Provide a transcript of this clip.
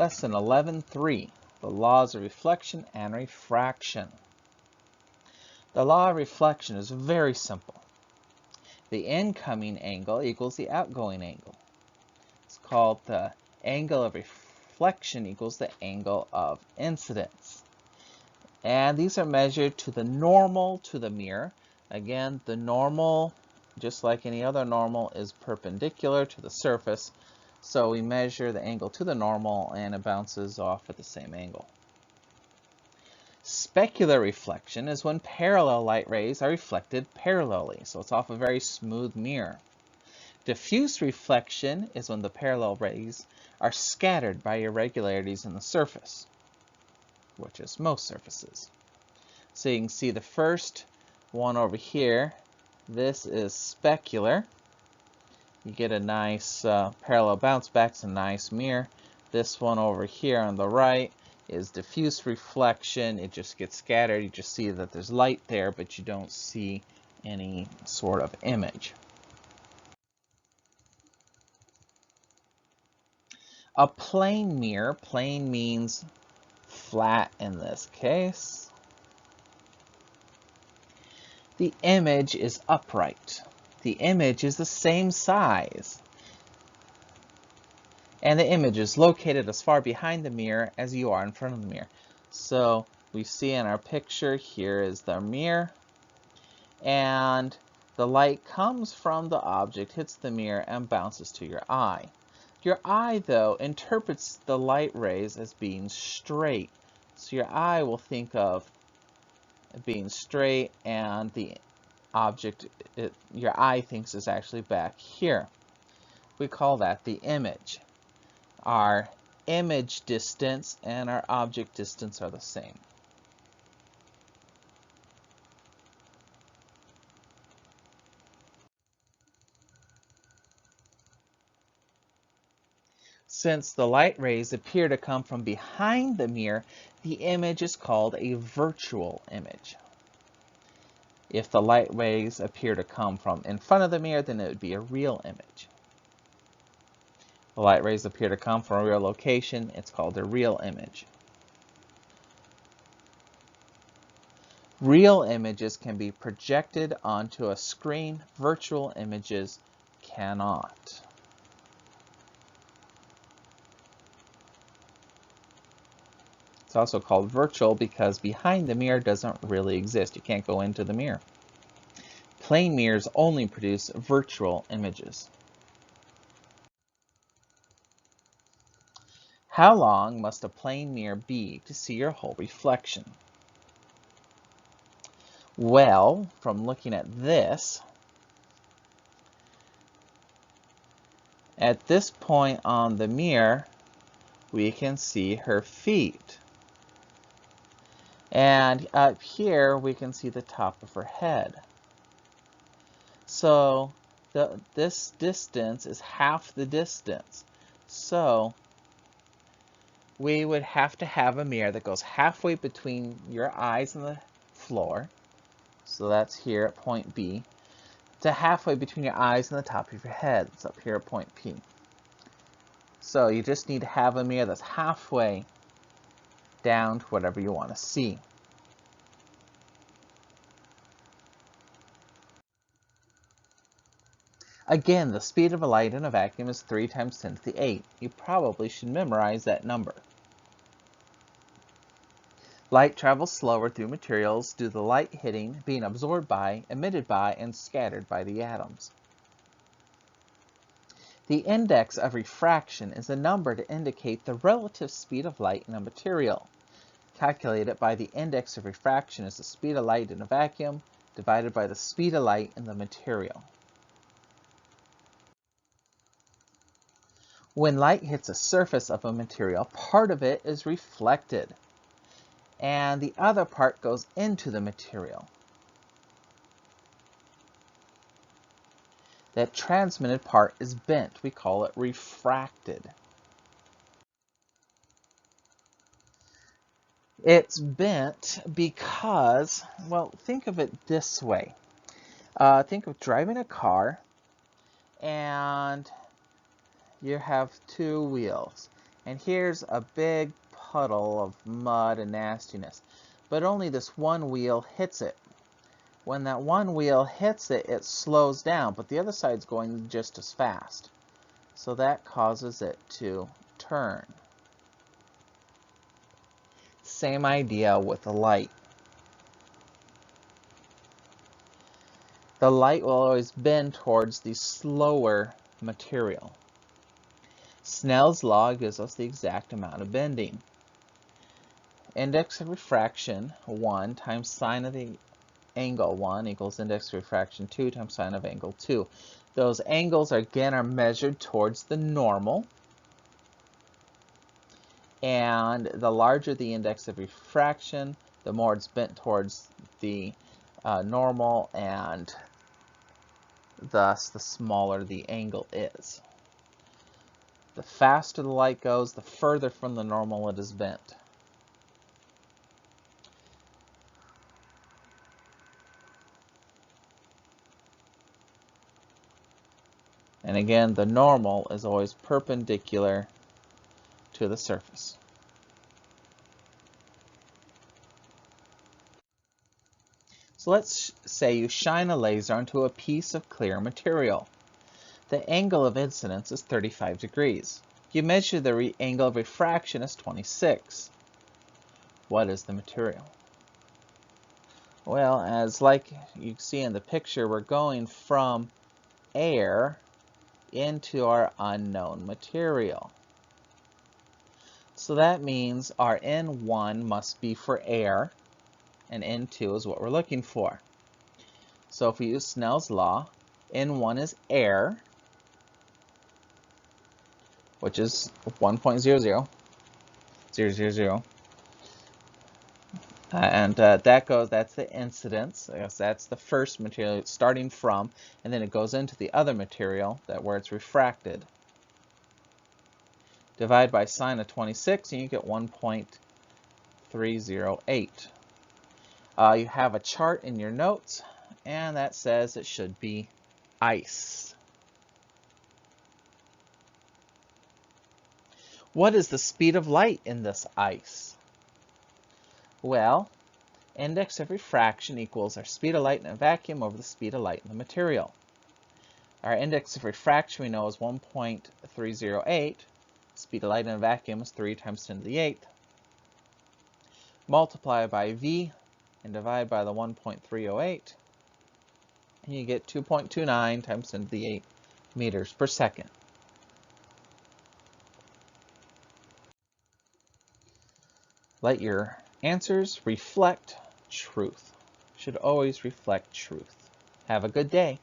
Lesson 11.3, the laws of reflection and refraction. The law of reflection is very simple. The incoming angle equals the outgoing angle. It's called the angle of reflection equals the angle of incidence. And these are measured to the normal to the mirror. Again, the normal, just like any other normal, is perpendicular to the surface. So we measure the angle to the normal and it bounces off at the same angle. Specular reflection is when parallel light rays are reflected parallelly, so it's off a very smooth mirror. Diffuse reflection is when the parallel rays are scattered by irregularities in the surface, which is most surfaces. So you can see the first one over here. This is specular. You get a nice parallel bounce back, it's a nice mirror. This one over here on the right is diffuse reflection. It just gets scattered. You just see that there's light there, but you don't see any sort of image. A plane mirror, plane means flat in this case. The image is upright. The image is the same size. And the image is located as far behind the mirror as you are in front of the mirror. So we see in our picture, here is the mirror. And the light comes from the object, hits the mirror, and bounces to your eye. Your eye, though, interprets the light rays as being straight. So your eye will think of it being straight, and the object your eye thinks is actually back here. We call that the image. Our image distance and our object distance are the same. Since the light rays appear to come from behind the mirror, the image is called a virtual image. If the light rays appear to come from in front of the mirror, then it would be a real image. The light rays appear to come from a real location, it's called a real image. Real images can be projected onto a screen. Virtual images cannot. It's also called virtual because behind the mirror doesn't really exist. You can't go into the mirror. Plane mirrors only produce virtual images. How long must a plane mirror be to see your whole reflection? Well, from looking at this, at this point on the mirror, we can see her feet. And up here, we can see the top of her head. So this distance is half the distance. So we would have to have a mirror that goes halfway between your eyes and the floor. So that's here at point B. To halfway between your eyes and the top of your head. It's up here at point P. So you just need to have a mirror that's halfway down to whatever you want to see. Again, the speed of a light in a vacuum is 3 times 10 to the 8. You probably should memorize that number. Light travels slower through materials due to the light hitting, being absorbed by, emitted by, and scattered by the atoms. The index of refraction is a number to indicate the relative speed of light in a material. Calculated by the index of refraction as the speed of light in a vacuum divided by the speed of light in the material. When light hits a surface of a material, part of it is reflected, and the other part goes into the material. That transmitted part is bent. We call it refracted. It's bent because, well, think of it this way. Think of driving a car, and you have 2 wheels. And here's a big puddle of mud and nastiness. But only this one wheel hits it. When that one wheel hits it, it slows down, but the other side's going just as fast. So that causes it to turn. Same idea with the light. The light will always bend towards the slower material. Snell's law gives us the exact amount of bending. Index of refraction 1 times sine of the angle 1 equals index of refraction 2 times sine of angle 2. Those angles again are measured towards the normal. And the larger the index of refraction, the more it's bent towards the normal, and thus the smaller the angle is. The faster the light goes, the further from the normal it is bent. And again, the normal is always perpendicular to the surface. So let's say you shine a laser onto a piece of clear material. The angle of incidence is 35 degrees. You measure the angle of refraction as 26. What is the material? Well, as like you see in the picture, we're going from air into our unknown material. So that means our N1 must be for air, and N2 is what we're looking for. So if we use Snell's law, N1 is air, which is 1.00000. And that's the incidence. I guess that's the first material it's starting from, and then it goes into the other material where it's refracted. Divide by sine of 26, and you get 1.308. You have a chart in your notes, and that says it should be ice. What is the speed of light in this ice? Well, index of refraction equals our speed of light in a vacuum over the speed of light in the material. Our index of refraction we know is 1.308. Speed of light in a vacuum is 3 times 10 to the 8th. Multiply by V and divide by the 1.308. And you get 2.29 times 10 to the 8 meters per second. Let your answers reflect truth. Should always reflect truth. Have a good day.